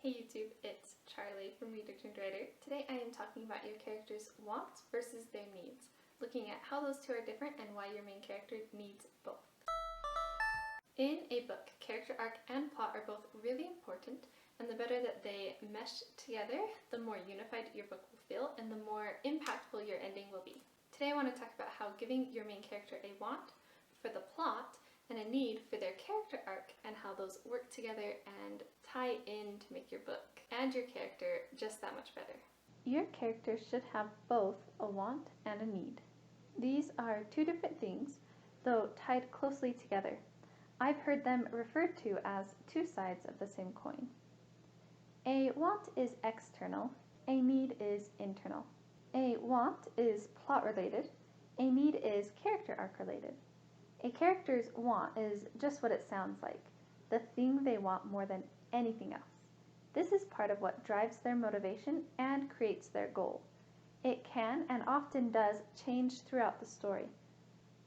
Hey YouTube, it's Charlie from Reader Turned Writer. Today I am talking about your character's wants versus their needs, looking at how those two are different and why your main character needs both. In a book, character arc and plot are both really important, and the better that they mesh together, the more unified your book will feel and the more impactful your ending will be. Today I want to talk about how giving your main character a want for the plot and a need for their character arc and how those work together and tie in to make your book and your character just that much better. Your character should have both a want and a need. These are two different things, though tied closely together. I've heard them referred to as two sides of the same coin. A want is external, a need is internal. A want is plot related, a need is character arc related. A character's want is just what it sounds like, the thing they want more than anything else. This is part of what drives their motivation and creates their goal. It can and often does change throughout the story.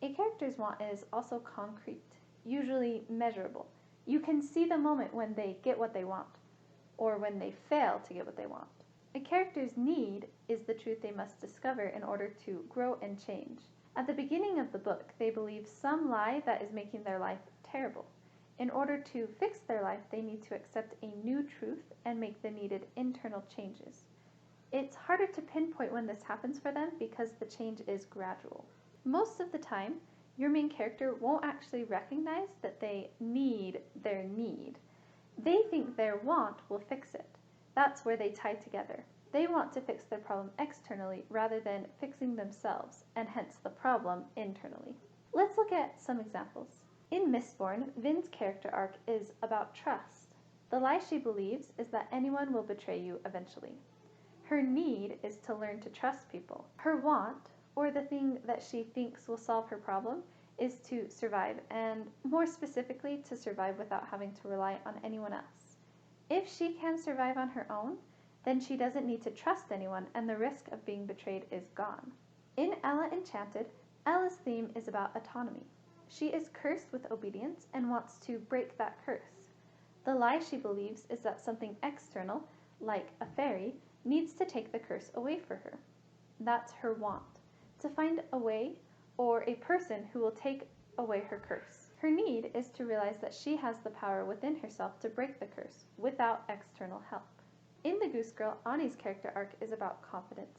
A character's want is also concrete, usually measurable. You can see the moment when they get what they want, or when they fail to get what they want. A character's need is the truth they must discover in order to grow and change. At the beginning of the book, they believe some lie that is making their life terrible. In order to fix their life, they need to accept a new truth and make the needed internal changes. It's harder to pinpoint when this happens for them because the change is gradual. Most of the time, your main character won't actually recognize that they need their need. They think their want will fix it. That's where they tie together. They want to fix their problem externally rather than fixing themselves, and hence the problem internally. Let's look at some examples. In Mistborn, Vin's character arc is about trust. The lie she believes is that anyone will betray you eventually. Her need is to learn to trust people. Her want, or the thing that she thinks will solve her problem, is to survive, and more specifically, to survive without having to rely on anyone else. If she can survive on her own, then she doesn't need to trust anyone and the risk of being betrayed is gone. In Ella Enchanted, Ella's theme is about autonomy. She is cursed with obedience and wants to break that curse. The lie she believes is that something external, like a fairy, needs to take the curse away for her. That's her want, to find a way or a person who will take away her curse. Her need is to realize that she has the power within herself to break the curse without external help. In The Goose Girl, Ani's character arc is about confidence.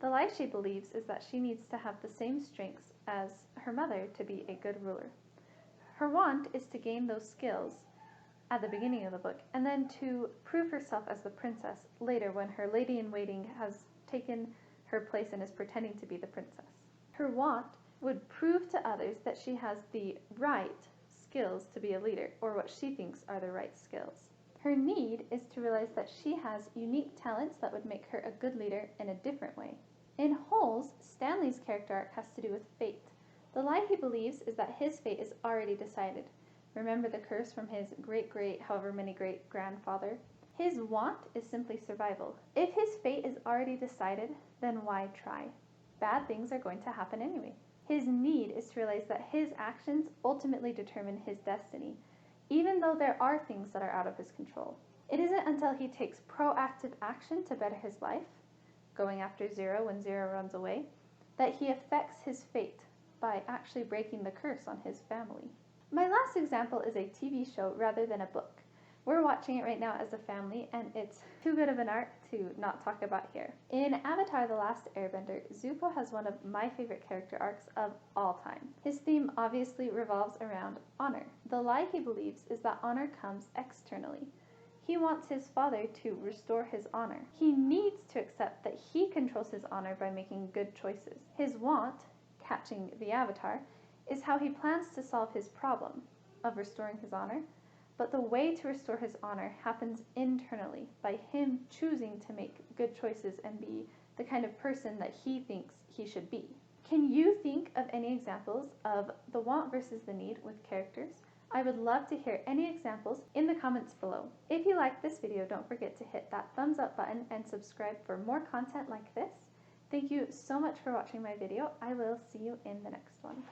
The lie she believes is that she needs to have the same strengths as her mother to be a good ruler. Her want is to gain those skills at the beginning of the book, and then to prove herself as the princess later when her lady-in-waiting has taken her place and is pretending to be the princess. Her want would prove to others that she has the right skills to be a leader, or what she thinks are the right skills. Her need is to realize that she has unique talents that would make her a good leader in a different way. In Holes, Stanley's character arc has to do with fate. The lie he believes is that his fate is already decided. Remember the curse from his however many great-grandfather? His want is simply survival. If his fate is already decided, then why try? Bad things are going to happen anyway. His need is to realize that his actions ultimately determine his destiny, even though there are things that are out of his control. It isn't until he takes proactive action to better his life, going after Zero when Zero runs away, that he affects his fate by actually breaking the curse on his family. My last example is a TV show rather than a book. We're watching it right now as a family, and it's too good of an arc to not talk about here. In Avatar: The Last Airbender, Zuko has one of my favorite character arcs of all time. His theme obviously revolves around honor. The lie he believes is that honor comes externally. He wants his father to restore his honor. He needs to accept that he controls his honor by making good choices. His want, catching the Avatar, is how he plans to solve his problem of restoring his honor. But the way to restore his honor happens internally, by him choosing to make good choices and be the kind of person that he thinks he should be. Can you think of any examples of the want versus the need with characters? I would love to hear any examples in the comments below. If you liked this video, don't forget to hit that thumbs up button and subscribe for more content like this. Thank you so much for watching my video. I will see you in the next one.